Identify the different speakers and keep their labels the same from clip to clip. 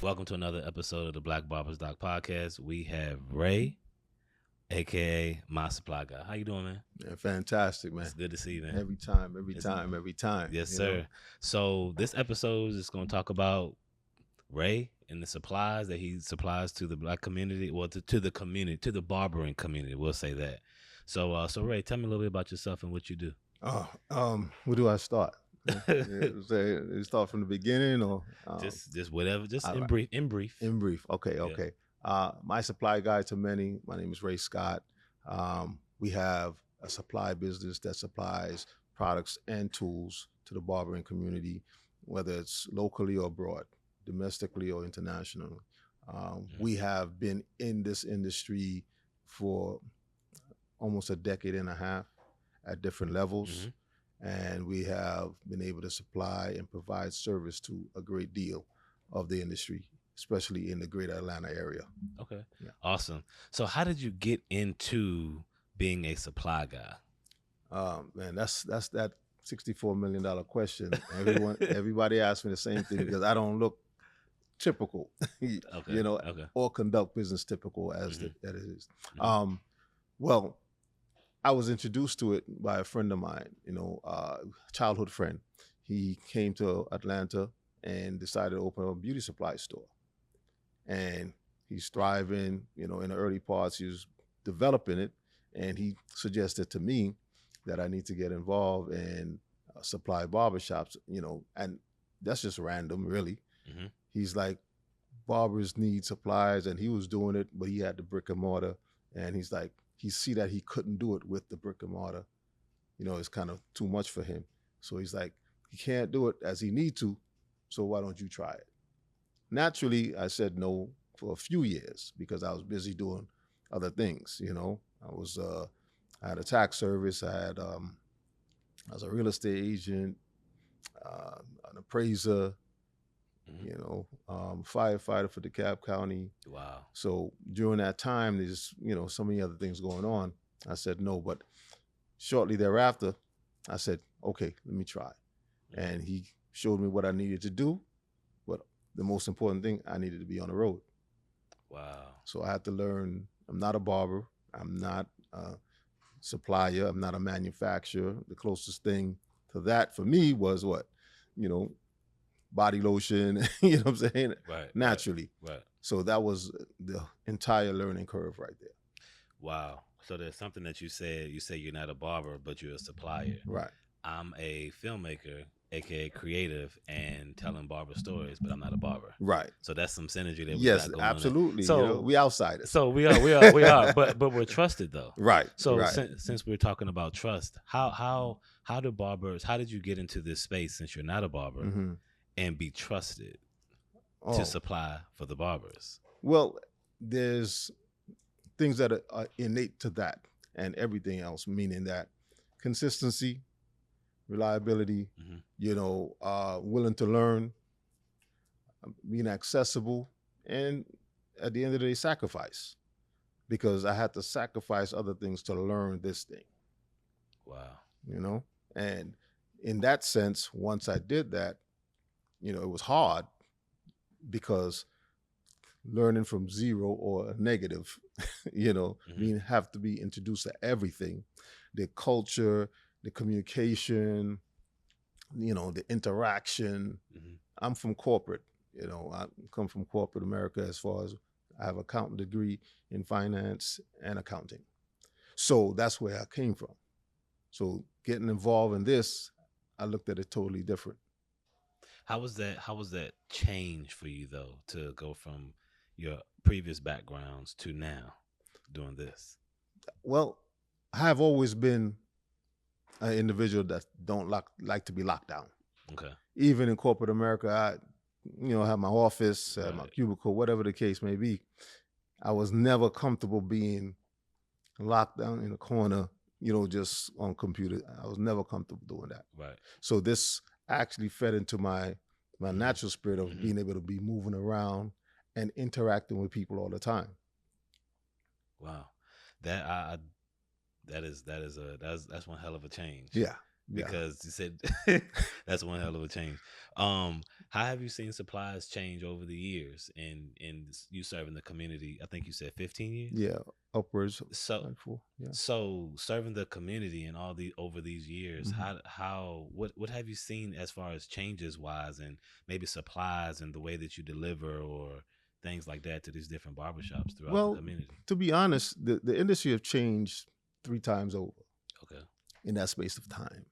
Speaker 1: Welcome to another episode of the Black Barbers Doc Podcast. We have Ray, aka My Supply Guy. How you doing, man?
Speaker 2: Yeah, fantastic, man.
Speaker 1: It's good to see you, man.
Speaker 2: Every time.
Speaker 1: Yes, sir. So this episode is going to talk about Ray and the supplies that he supplies to the black community, well, to the community, to the barbering community. We'll say that. So Ray, tell me a little bit about yourself and what you do.
Speaker 2: Where do I start? Start from the beginning, or
Speaker 1: just whatever. Just in brief.
Speaker 2: In brief. Okay. My supply guy to many. My name is Ray Scott. We have a supply business that supplies products and tools to the barbering community, whether it's locally or abroad, domestically or internationally. We have been in this industry for almost a decade and a half at different levels.
Speaker 1: Mm-hmm.
Speaker 2: And we have been able to supply and provide service to a great deal of the industry, especially in the greater Atlanta area.
Speaker 1: Okay.
Speaker 2: Yeah.
Speaker 1: Awesome. So how did you get into being a supply guy?
Speaker 2: Man, that's that $64 million question. Everybody asks me the same thing because I don't look typical, or conduct business typical as that it is.
Speaker 1: Mm-hmm.
Speaker 2: Well, I was introduced to it by a friend of mine, childhood friend. He came to Atlanta and decided to open up a beauty supply store. And he's thriving, in the early parts, he was developing it. And he suggested to me that I need to get involved and supply barbershops, and that's just random, really.
Speaker 1: Mm-hmm.
Speaker 2: He's like, barbers need supplies, and he was doing it, but he had the brick and mortar. And he's like, he see that he couldn't do it with the brick and mortar. It's kind of too much for him. So he's like, he can't do it as he need to. So why don't you try it? Naturally, I said no for a few years because I was busy doing other things. I had a tax service. I was a real estate agent, an appraiser, firefighter for DeKalb County.
Speaker 1: Wow.
Speaker 2: So during that time, there's, so many other things going on. I said no, but shortly thereafter, I said, okay, let me try. And he showed me what I needed to do. But the most important thing, I needed to be on the road.
Speaker 1: Wow.
Speaker 2: So I had to learn. I'm not a barber. I'm not a supplier. I'm not a manufacturer. The closest thing to that for me was what? Body lotion, what I'm saying?
Speaker 1: Right.
Speaker 2: Naturally.
Speaker 1: Right.
Speaker 2: So that was the entire learning curve right there.
Speaker 1: Wow. So there's something that you said. You say you're not a barber, but you're a supplier.
Speaker 2: Right.
Speaker 1: I'm a filmmaker, aka creative, and telling barber stories, but I'm not a barber.
Speaker 2: Right.
Speaker 1: So that's some synergy that we
Speaker 2: yes,
Speaker 1: got going
Speaker 2: absolutely.
Speaker 1: on. So
Speaker 2: we outsiders.
Speaker 1: So we are, but we're trusted though.
Speaker 2: Right.
Speaker 1: So
Speaker 2: right.
Speaker 1: Since we're talking about trust, how did you get into this space since you're not a barber?
Speaker 2: Mm-hmm.
Speaker 1: And be trusted to supply for the barbers?
Speaker 2: Well, there's things that are innate to that and everything else, meaning that consistency, reliability, willing to learn, being accessible, and at the end of the day, sacrifice. Because I had to sacrifice other things to learn this thing.
Speaker 1: Wow.
Speaker 2: And in that sense, once I did that, it was hard because learning from zero or negative, mean have to be introduced to everything, the culture, the communication, the interaction.
Speaker 1: Mm-hmm.
Speaker 2: I'm from corporate, I come from corporate America as far as I have an accounting degree in finance and accounting. So that's where I came from. So getting involved in this, I looked at it totally different.
Speaker 1: How was that change for you though, to go from your previous backgrounds to now doing this?
Speaker 2: Well, I have always been an individual that don't like to be locked down.
Speaker 1: Okay.
Speaker 2: Even in corporate America, I have my office, my cubicle, whatever the case may be. I was never comfortable being locked down in a corner, just on computer. I was never comfortable doing that.
Speaker 1: Right.
Speaker 2: So this actually fed into my natural spirit of being able to be moving around and interacting with people all the time.
Speaker 1: Wow. That's one hell of a change.
Speaker 2: Yeah.
Speaker 1: because you said that's one hell of a change. How have you seen supplies change over the years in you serving the community? I think you said 15 years.
Speaker 2: Yeah, upwards.
Speaker 1: So
Speaker 2: Like four. Yeah.
Speaker 1: so serving the community and all the over these years,
Speaker 2: Mhm.
Speaker 1: what have you seen as far as changes wise and maybe supplies and the way that you deliver or things like that to these different barbershops throughout the
Speaker 2: Well,
Speaker 1: community?
Speaker 2: to be honest, the industry have changed 3 times over
Speaker 1: Okay.
Speaker 2: in that space of time.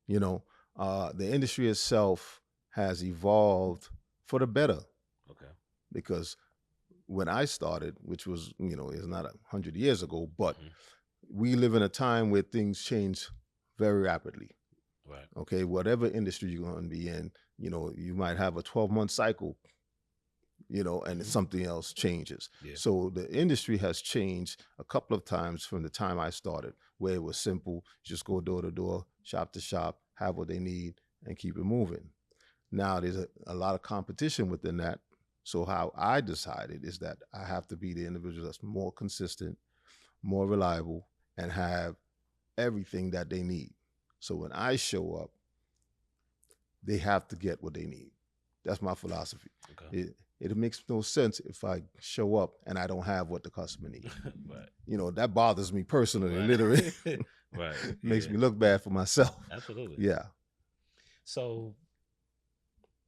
Speaker 2: You know, the industry itself has evolved for the better
Speaker 1: Okay.
Speaker 2: because when I started, which was, is not 100 years ago, but
Speaker 1: Mhm.
Speaker 2: we live in a time where things change very rapidly.
Speaker 1: Right.
Speaker 2: Okay, whatever industry you're going to be in, you might have a 12-month cycle, and
Speaker 1: Mhm.
Speaker 2: something else changes.
Speaker 1: Yeah.
Speaker 2: So the industry has changed a couple of times from the time I started, where it was simple, just go door to door, shop to shop, have what they need, and keep it moving. Now there's a lot of competition within that. So how I decided is that I have to be the individual that's more consistent, more reliable, and have everything that they need. So when I show up, they have to get what they need. That's my philosophy.
Speaker 1: Okay.
Speaker 2: It makes no sense if I show up and I don't have what the customer needs.
Speaker 1: Right.
Speaker 2: That bothers me personally,
Speaker 1: Right.
Speaker 2: literally.
Speaker 1: Right.
Speaker 2: Makes
Speaker 1: Yeah.
Speaker 2: me look bad for myself.
Speaker 1: Absolutely.
Speaker 2: Yeah.
Speaker 1: So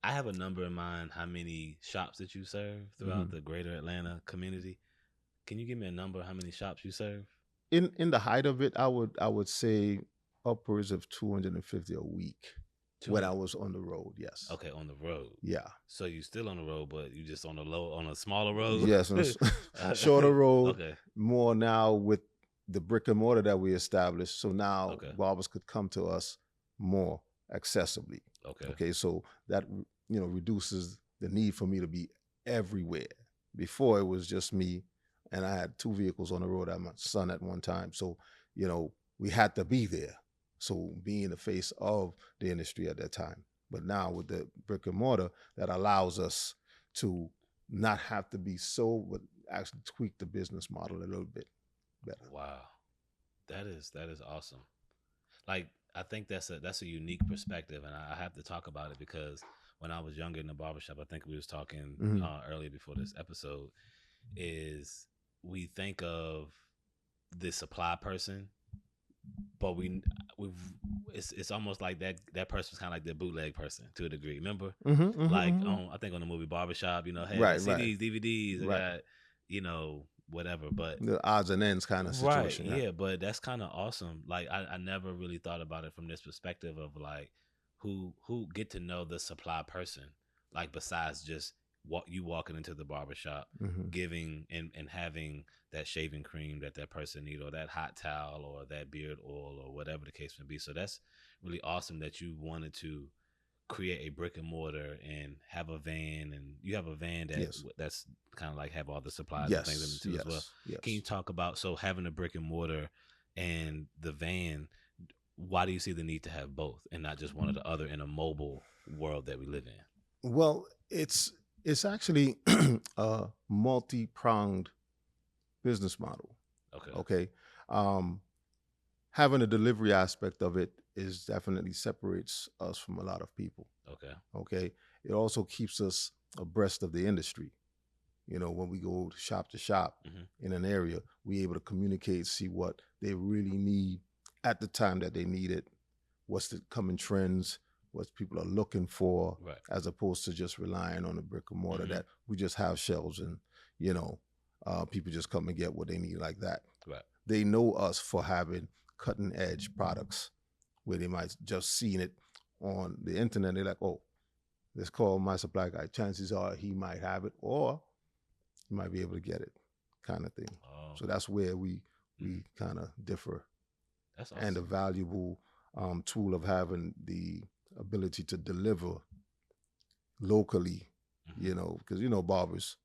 Speaker 1: I have a number in mind how many shops that you serve throughout
Speaker 2: Mhm.
Speaker 1: the greater Atlanta community. Can you give me a number how many shops you serve?
Speaker 2: In the height of it, I would say upwards of 250 a week when I
Speaker 1: 200.
Speaker 2: was on the road. Yes.
Speaker 1: Okay, on the road.
Speaker 2: Yeah.
Speaker 1: So you still on the road, but you just on a smaller road.
Speaker 2: Yes. On a shorter road,
Speaker 1: Okay.
Speaker 2: more now with the brick and mortar that we established. So now
Speaker 1: Okay.
Speaker 2: barbers could come to us more accessibly.
Speaker 1: Okay.
Speaker 2: Okay. So that, reduces the need for me to be everywhere. Before it was just me, and I had 2 vehicles on the road at my son at one time. So, we had to be there. So being the face of the industry at that time. But now with the brick and mortar, that allows us to not have to be so, but actually tweak the business model a little bit better.
Speaker 1: Wow. That is awesome. Like I think that's a unique perspective, and I have to talk about it because when I was younger in the barbershop, I think we was talking
Speaker 2: Mhm.
Speaker 1: earlier before this episode, is we think of the supply person, but we've it's almost like that person's kind of like the bootleg person to a degree. Remember,
Speaker 2: Mhm. Mhm.
Speaker 1: like
Speaker 2: Mhm.
Speaker 1: I think on the movie Barbershop, hey, I got
Speaker 2: Right. Right.
Speaker 1: CDs, DVDs, I
Speaker 2: Right.
Speaker 1: got whatever, but
Speaker 2: The odds and ends kind of
Speaker 1: right,
Speaker 2: situation.
Speaker 1: yeah, but that's kind of awesome. Like I never really thought about it from this perspective of like who get to know the supply person, like besides just walking into the barbershop,
Speaker 2: Mhm.
Speaker 1: giving and having that shaving cream that person need, or that hot towel, or that beard oil, or whatever the case may be. So that's really awesome that you wanted to create a brick and mortar and have a van, and you have a van
Speaker 2: Yes.
Speaker 1: that's kind of like have all the supplies and things in it
Speaker 2: Yes.
Speaker 1: too as well.
Speaker 2: Yes.
Speaker 1: Can you
Speaker 2: Yes.
Speaker 1: talk about having a brick and mortar and the van? Why do you see the need to have both and not just one or the other in a mobile world that we live in?
Speaker 2: Well, it's actually a multi-pronged business model.
Speaker 1: Okay.
Speaker 2: Okay. Having a delivery aspect of it is definitely separates us from a lot of people.
Speaker 1: Okay.
Speaker 2: Okay. It also keeps us abreast of the industry. When we go shop to shop
Speaker 1: Mhm.
Speaker 2: in an area, we able to communicate, see what they really need at the time that they need it, what's the coming trends, what people are looking for,
Speaker 1: Right.
Speaker 2: as opposed to just relying on the brick and mortar
Speaker 1: Mhm.
Speaker 2: that we just have shelves and, people just come and get what they need like that.
Speaker 1: Right.
Speaker 2: They know us for having cutting edge products where they might just seen it on the internet. They're like, oh, let's call my supply guy. Chances are he might have it, or you might be able to get it, kind of thing.
Speaker 1: Oh,
Speaker 2: So that's where we kind of differ.
Speaker 1: that's awesome.
Speaker 2: And a valuable tool of having the ability to deliver locally,
Speaker 1: Mhm.
Speaker 2: because barbers,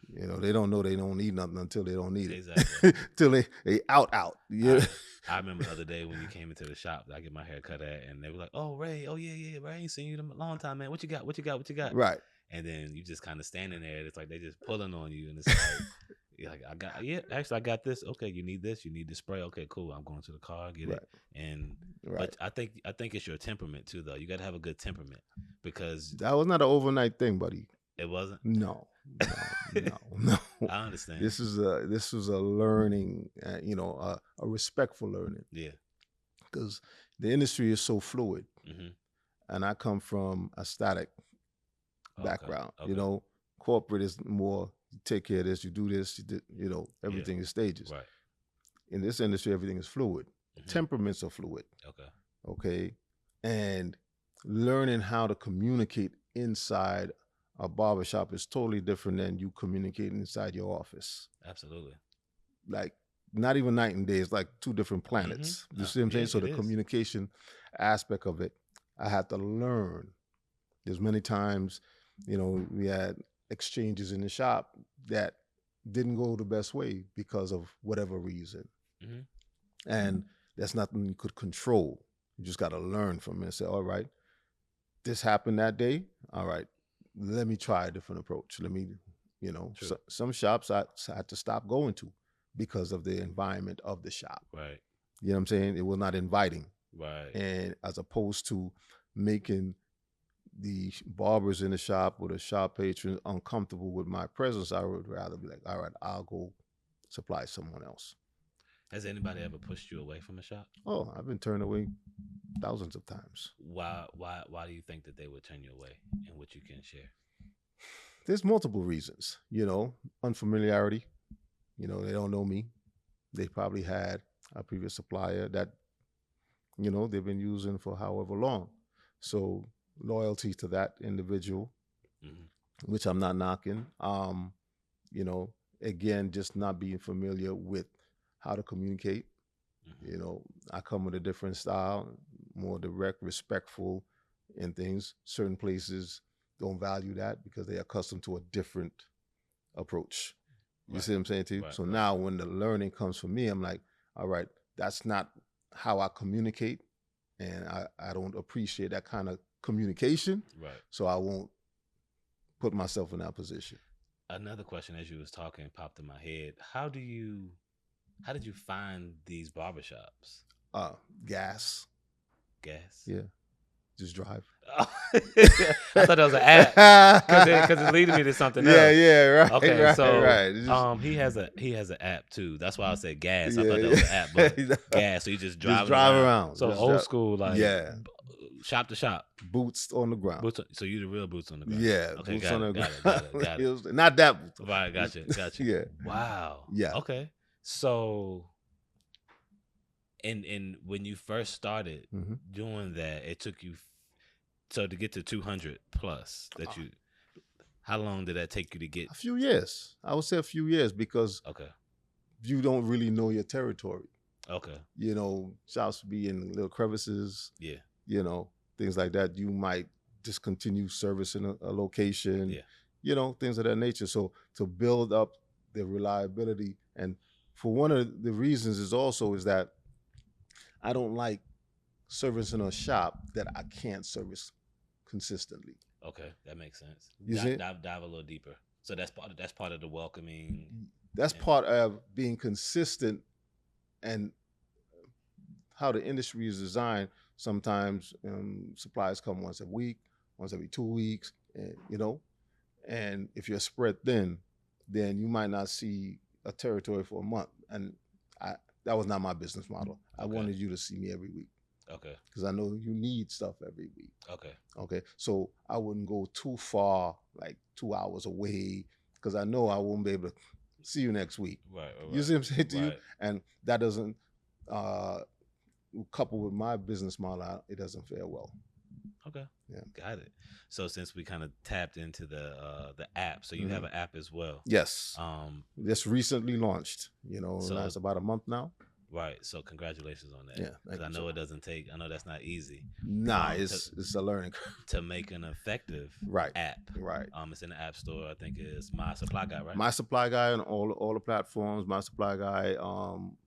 Speaker 2: they don't know they don't need nothing until they don't need it.
Speaker 1: Exactly.
Speaker 2: Till they out. Yeah.
Speaker 1: I remember the other day when you came into the shop that I get my hair cut at, and they were like, "Oh, Ray, oh yeah, Ray, I ain't seen you in a long time, man. What you got? What you got? What you got?"
Speaker 2: Right.
Speaker 1: And then you just kind of standing there. It's like they just pulling on you, and it's like, You're like, actually I got this. Okay, you need this. You need the spray. Okay, cool. I'm going to the car, get
Speaker 2: Right.
Speaker 1: it. And
Speaker 2: Right.
Speaker 1: but I think it's your temperament too, though. You got to have a good temperament because
Speaker 2: That was not an overnight thing, buddy.
Speaker 1: it wasn't.
Speaker 2: No, no.
Speaker 1: I understand.
Speaker 2: This is a learning, a respectful learning,
Speaker 1: Yeah.
Speaker 2: because the industry is so fluid,
Speaker 1: Mm-hmm.
Speaker 2: and I come from a static background.
Speaker 1: Okay. Okay.
Speaker 2: Corporate is more, you take care of this, you do this, everything is stages.
Speaker 1: Right.
Speaker 2: In this industry, everything is fluid.
Speaker 1: Mm-hmm.
Speaker 2: Temperaments are fluid.
Speaker 1: Okay.
Speaker 2: Okay, and learning how to communicate inside a barbershop is totally different than you communicating inside your office.
Speaker 1: Absolutely.
Speaker 2: Like, not even night and day. It's like two different planets.
Speaker 1: Mm-hmm.
Speaker 2: You see what I'm saying?
Speaker 1: Yeah,
Speaker 2: So the
Speaker 1: it is.
Speaker 2: communication aspect of it, I had to learn. There's many times, we had exchanges in the shop that didn't go the best way because of whatever reason.
Speaker 1: Mm-hmm.
Speaker 2: And that's nothing you could control. You just got to learn from it and say, all right, this happened that day. All right, let me try a different approach. Let me, some shops I had to stop going to because of the environment of the shop.
Speaker 1: Right.
Speaker 2: You know what I'm saying? It was not inviting.
Speaker 1: Right.
Speaker 2: And as opposed to making the barbers in the shop or the shop patrons uncomfortable with my presence, I would rather be like, all right, I'll go supply someone else.
Speaker 1: Has anybody ever pushed you away from a shop?
Speaker 2: Oh, I've been turned away thousands of times.
Speaker 1: Why do you think that they would turn you away, and what you can share?
Speaker 2: There's multiple reasons, unfamiliarity. They don't know me. They probably had a previous supplier that, they've been using for however long. So loyalty to that individual,
Speaker 1: Mm-hmm.
Speaker 2: which I'm not knocking. Again, just not being familiar with how to communicate.
Speaker 1: Mm-hmm.
Speaker 2: I come with a different style, more direct, respectful in things. Certain places don't value that because they're accustomed to a different approach. You see what I'm saying to you?
Speaker 1: Right,
Speaker 2: so
Speaker 1: right.
Speaker 2: Now when the learning comes from me, I'm like, all right, that's not how I communicate. And I don't appreciate that kind of communication.
Speaker 1: Right.
Speaker 2: So I won't put myself in that position.
Speaker 1: Another question as you was talking popped in my head. How did you find these barbershops?
Speaker 2: Gas.
Speaker 1: Gas?
Speaker 2: Yeah. Just drive.
Speaker 1: I thought that was an app because it's leading me to something else.
Speaker 2: Yeah, right.
Speaker 1: Okay,
Speaker 2: right,
Speaker 1: so
Speaker 2: right.
Speaker 1: he has an app too. That's why I said gas. I thought that was an app, but gas. So you just drive
Speaker 2: around.
Speaker 1: So
Speaker 2: just
Speaker 1: old school, like shop to shop.
Speaker 2: Boots on the ground.
Speaker 1: So you the real boots on the ground.
Speaker 2: Yeah.
Speaker 1: Okay,
Speaker 2: boots
Speaker 1: got
Speaker 2: on
Speaker 1: it.
Speaker 2: Got it. Not that boots.
Speaker 1: Right, gotcha.
Speaker 2: Yeah.
Speaker 1: Wow.
Speaker 2: Yeah.
Speaker 1: Okay. So and when you first started doing that, it took you to get to 200 plus that you. How long did that take you to get?
Speaker 2: A few years. I would say a few years because you don't really know your territory.
Speaker 1: Okay.
Speaker 2: Shops be in little crevices.
Speaker 1: Yeah.
Speaker 2: Things like that. You might discontinue service in a location.
Speaker 1: Yeah.
Speaker 2: Things of that nature. So to build up the reliability, and for one of the reasons is that I don't like servicing a shop that I can't service consistently.
Speaker 1: Okay, that makes sense.
Speaker 2: You see?
Speaker 1: Dive a little deeper. So that's part of the welcoming.
Speaker 2: That's part of being consistent, and how the industry is designed. Sometimes supplies come once a week, once every 2 weeks, and if you're spread thin, then you might not see a territory for a month. And that was not my business model. I wanted you to see me every week.
Speaker 1: Okay.
Speaker 2: Because I know you need stuff every week.
Speaker 1: Okay.
Speaker 2: So I wouldn't go too far, like 2 hours away, because I know I won't be able to see you next week.
Speaker 1: Right.
Speaker 2: You see what I'm saying to you? And that doesn't, couple with my business model, it doesn't fare well.
Speaker 1: Okay.
Speaker 2: Yeah.
Speaker 1: Got it. So since we kind of tapped into the app, so you have an app as well.
Speaker 2: Yes. Just recently launched. So that's about a month now.
Speaker 1: Right. So congratulations on that.
Speaker 2: Yeah.
Speaker 1: Because I know it doesn't take. I know that's not easy.
Speaker 2: Nah, it's a learning curve
Speaker 1: to make an effective app.
Speaker 2: Right.
Speaker 1: It's in the App Store. I think it's My Supply Guy, right?
Speaker 2: My Supply Guy on all the platforms. My Supply Guy,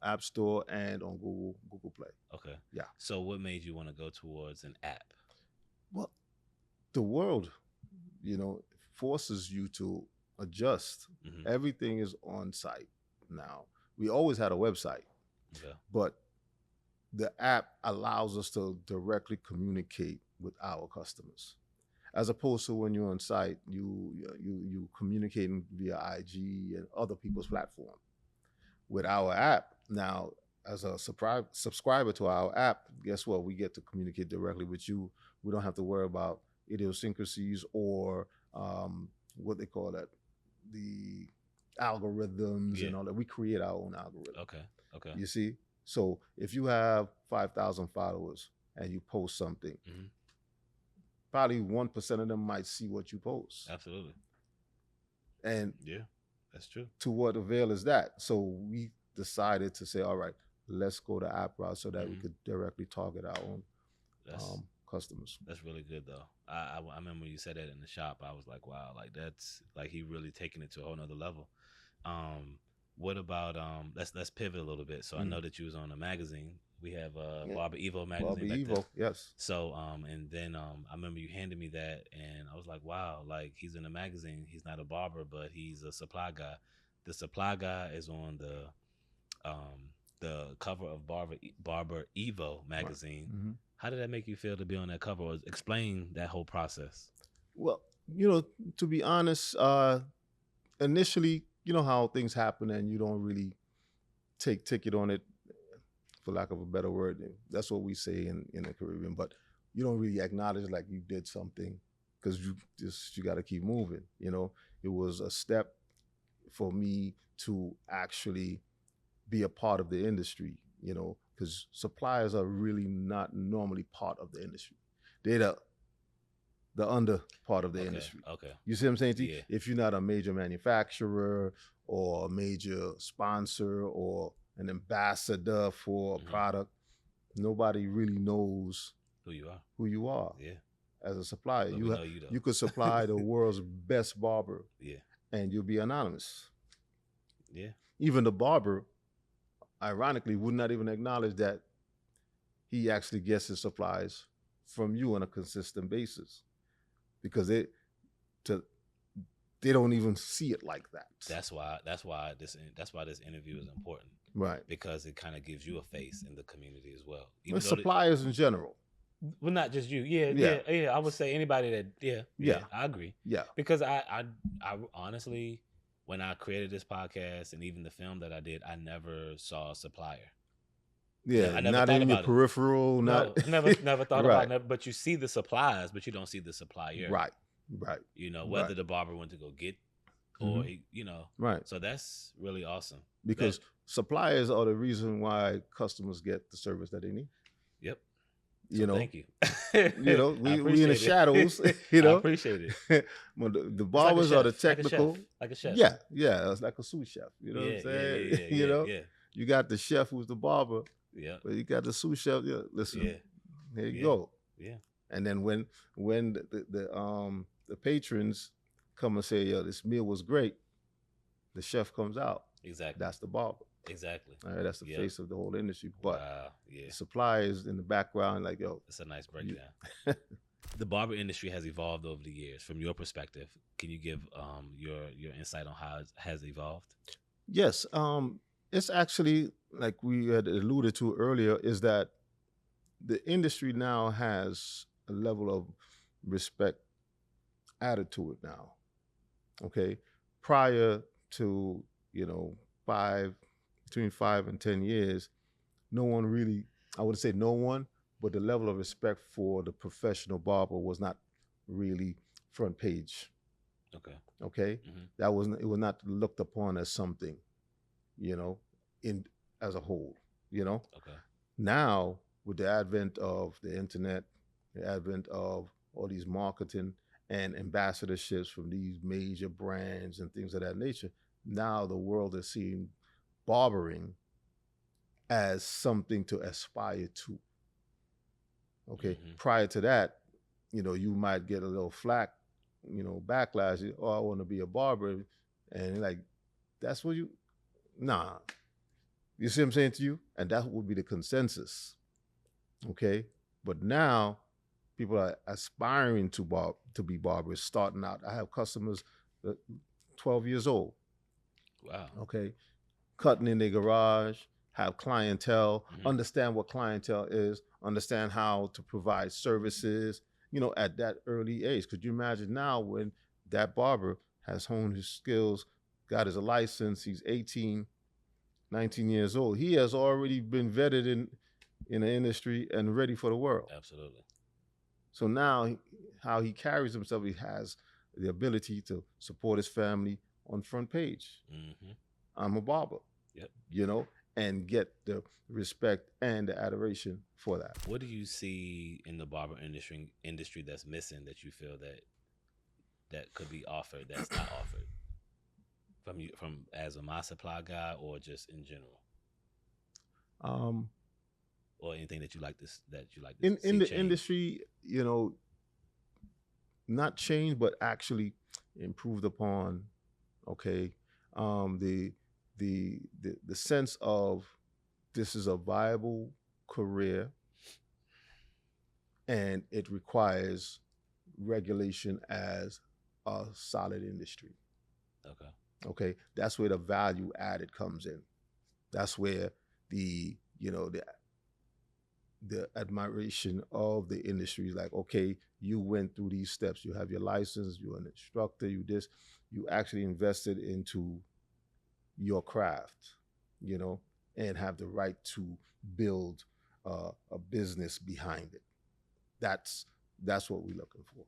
Speaker 2: App Store, and on Google Play.
Speaker 1: Okay.
Speaker 2: Yeah.
Speaker 1: So what made you want to go towards an app?
Speaker 2: Well, the world, forces you to adjust.
Speaker 1: Mhm.
Speaker 2: Everything is on site now. We always had a website,
Speaker 1: Okay.
Speaker 2: but the app allows us to directly communicate with our customers, as opposed to when you're on site, you communicating via IG and other people's platform. With our app now, as a subscriber to our app, guess what? We get to communicate directly with you. We don't have to worry about idiosyncrasies or what they call that, the algorithms
Speaker 1: Yeah.
Speaker 2: and all that. We create our own algorithm.
Speaker 1: Okay. Okay.
Speaker 2: You see? So if you have 5,000 followers and you post something,
Speaker 1: Mhm.
Speaker 2: probably 1% of them might see what you post.
Speaker 1: Absolutely.
Speaker 2: And
Speaker 1: Yeah, that's true.
Speaker 2: to what avail is that? So we decided to say, all right, let's go the app route so that we
Speaker 1: Mhm.
Speaker 2: could directly target our own
Speaker 1: That's
Speaker 2: customers.
Speaker 1: that's really good though. I remember when you said that in the shop. I was like, wow, like that's like he really taking it to a whole nother level. Um, what about let's pivot a little bit. So I know that you was on a magazine. We have
Speaker 2: Yeah.
Speaker 1: BarberEVO magazine back
Speaker 2: BarberEVO,
Speaker 1: then.
Speaker 2: yes.
Speaker 1: So and then I remember you handed me that, and I was like, wow, like he's in a magazine. He's not a barber, but he's a supply guy. The supply guy is on the cover of BarberEVO magazine.
Speaker 2: Right. Mm-hmm.
Speaker 1: How did that make you feel to be on that cover? Or explain that whole process.
Speaker 2: Well, to be honest, initially, you know how things happen and you don't really take ticket on it, for lack of a better word. That's what we say in the Caribbean, but you don't really acknowledge like you did something because you got to keep moving. It was a step for me to actually be a part of the industry, because suppliers are really not normally part of the industry. They're the under part of the industry.
Speaker 1: Okay.
Speaker 2: You see what I'm saying to you?
Speaker 1: Yeah.
Speaker 2: If you're not a major manufacturer or a major sponsor or an ambassador for a product, nobody really knows
Speaker 1: who you are.
Speaker 2: Yeah. As a supplier.
Speaker 1: But we know you though.
Speaker 2: You could supply the world's best barber.
Speaker 1: Yeah.
Speaker 2: And you'll be anonymous.
Speaker 1: Yeah.
Speaker 2: Even the barber, ironically, would not even acknowledge that he actually gets his supplies from you on a consistent basis, because they don't even see it like that.
Speaker 1: That's why this interview is important,
Speaker 2: right?
Speaker 1: Because it kind of gives you a face in the community as well.
Speaker 2: Even suppliers in general.
Speaker 1: Well, not just you. Yeah. I would say anybody that. Yeah. I agree.
Speaker 2: Yeah.
Speaker 1: Because I honestly, when I created this podcast and even the film that I did, I never saw a supplier.
Speaker 2: Yeah,
Speaker 1: I never
Speaker 2: not
Speaker 1: thought
Speaker 2: in your peripheral.
Speaker 1: No, never thought
Speaker 2: right.
Speaker 1: about it. But you see the supplies, but you don't see the supplier.
Speaker 2: Right.
Speaker 1: Whether the barber went to go get, or he,
Speaker 2: right.
Speaker 1: So that's really awesome.
Speaker 2: Because suppliers are the reason why customers get the service that they need.
Speaker 1: Yep. So thank you.
Speaker 2: We in the shadows.
Speaker 1: I appreciate it.
Speaker 2: Well, the barbers are the technical,
Speaker 1: like a chef.
Speaker 2: Yeah, it's like a sous chef. You know what I'm saying?
Speaker 1: Yeah.
Speaker 2: You got the chef who's the barber.
Speaker 1: Yeah.
Speaker 2: But you got the sous chef. Yeah, listen.
Speaker 1: Yeah.
Speaker 2: Here you go.
Speaker 1: Yeah.
Speaker 2: And then when the patrons come and say, "Yo, this meal was great," the chef comes out.
Speaker 1: Exactly.
Speaker 2: That's the barber.
Speaker 1: Exactly.
Speaker 2: All right, that's the face of the whole industry. But
Speaker 1: the
Speaker 2: suppliers in the background, like, yo,
Speaker 1: that's a nice breakdown. The barber industry has evolved over the years. From your perspective, can you give your insight on how it has evolved?
Speaker 2: Yes. It's actually, like we had alluded to earlier, is that the industry now has a level of respect added to it now. Okay. Prior to, between 5 and 10 years, no one really, I wouldn't say no one, but the level of respect for the professional barber was not really front page. Okay. Mm-hmm. It was not looked upon as something, as a whole, Okay. Now, with the advent of the internet, the advent of all these marketing and ambassadorships from these major brands and things of that nature, now the world is seeing barbering as something to aspire to. Okay. Mm-hmm. Prior to that, you might get a little flack, backlash. Oh, I want to be a barber. And like, that's what nah. You see what I'm saying to you? And that would be the consensus. Okay. But now people are aspiring to be barbers, starting out. I have customers 12 years old.
Speaker 1: Wow.
Speaker 2: Okay, cutting in their garage, have clientele,
Speaker 1: Mhm.
Speaker 2: understand what clientele is, understand how to provide services, at that early age. Could you imagine now when that barber has honed his skills, got his license, he's 18, 19 years old. He has already been vetted in the industry and ready for the world.
Speaker 1: Absolutely.
Speaker 2: So now how he carries himself, he has the ability to support his family on front page.
Speaker 1: Mm-hmm.
Speaker 2: I'm a barber.
Speaker 1: Yep.
Speaker 2: And get the respect and the adoration for that.
Speaker 1: What do you see in the barber industry that's missing that you feel that could be offered that's not offered from as a My Supply guy or just in general? Or anything that you like to
Speaker 2: in
Speaker 1: see
Speaker 2: the
Speaker 1: change?
Speaker 2: industry, not change, but actually improved upon. Okay, the sense of this is a viable career, and it requires regulation as a solid industry. Okay, that's where the value added comes in. That's where the admiration of the industry is like, okay, you went through these steps. You have your license. You're an instructor. You actually invested into your craft, and have the right to build a business behind it. That's what we're looking for.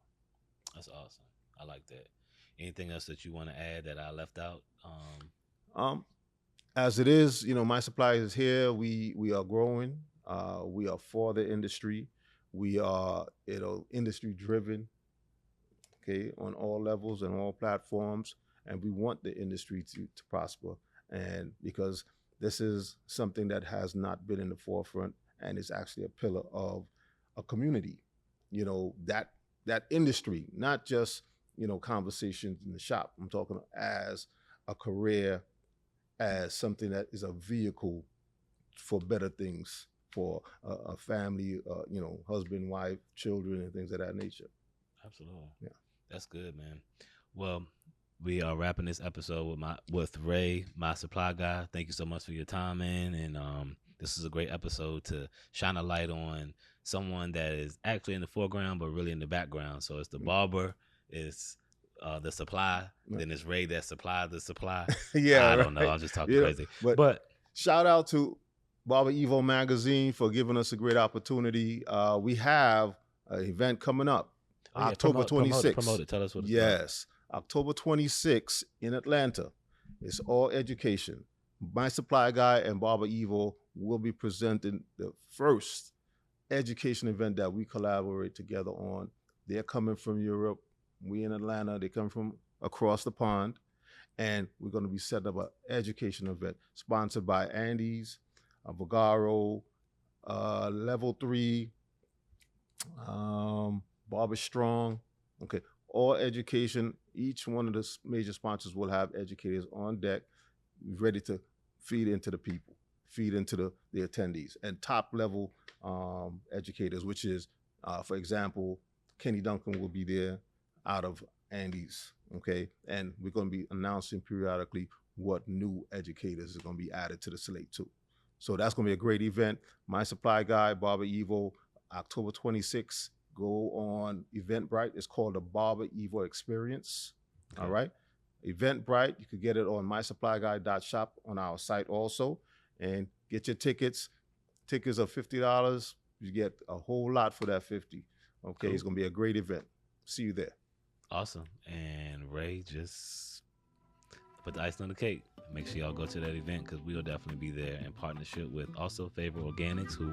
Speaker 1: That's awesome. I like that. Anything else that you want to add that I left out?
Speaker 2: As it is, My Supply is here. We are growing. We are for the industry. We are, industry driven. Okay, on all levels and all platforms, and we want the industry to prosper. And because this is something that has not been in the forefront, and is actually a pillar of a community. That industry, not just conversations in the shop. I'm talking as a career, as something that is a vehicle for better things for a family, husband, wife, children, and things of that nature.
Speaker 1: Absolutely.
Speaker 2: Yeah.
Speaker 1: That's good, man. Well, we are wrapping this episode with Ray, My Supply guy. Thank you so much for your time, man. And this is a great episode to shine a light on someone that is actually in the foreground, but really in the background. So it's the barber, it's the supply, then it's Ray that supplies the supply.
Speaker 2: Yeah,
Speaker 1: I don't know. I'm just talking crazy. But
Speaker 2: shout out to BarberEVO magazine for giving us a great opportunity. We have an event coming up. October 26th.
Speaker 1: Promote it. Tell us what it's
Speaker 2: Yes. About. October 26th in Atlanta. It's all education. My Supply Guy and BarberEVO will be presenting the first education event that we collaborate together on. They're coming from Europe. We in Atlanta. They come from across the pond. And we're going to be setting up an education event sponsored by Andy's, Vagaro, Level 3, Barber Strong. Okay, all education. Each one of the major sponsors will have educators on deck, ready to feed into the people, feed into the attendees, and top level educators, which is, for example, Kenny Duncan will be there out of Andy's. Okay, and we're going to be announcing periodically what new educators is going to be added to the slate too. So that's going to be a great event. My Supply Guy, BarberEVO, October 26th. Go on Eventbrite. It's called the BarberEVO Experience. Okay. All right. Eventbrite. You could get it on mysupplyguy.shop on our site also, and get your tickets. Tickets are $50. You get a whole lot for that $50. Okay, cool. It's going to be a great event. See you there.
Speaker 1: Awesome. And Ray, just put the icing on the cake. Make sure y'all go to that event, because we will definitely be there in partnership with also Favor Organics, who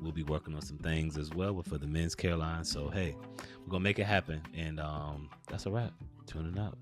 Speaker 1: will be working on some things as well for the men's care line. So hey, we're gonna make it happen. And that's a wrap. Tuning out.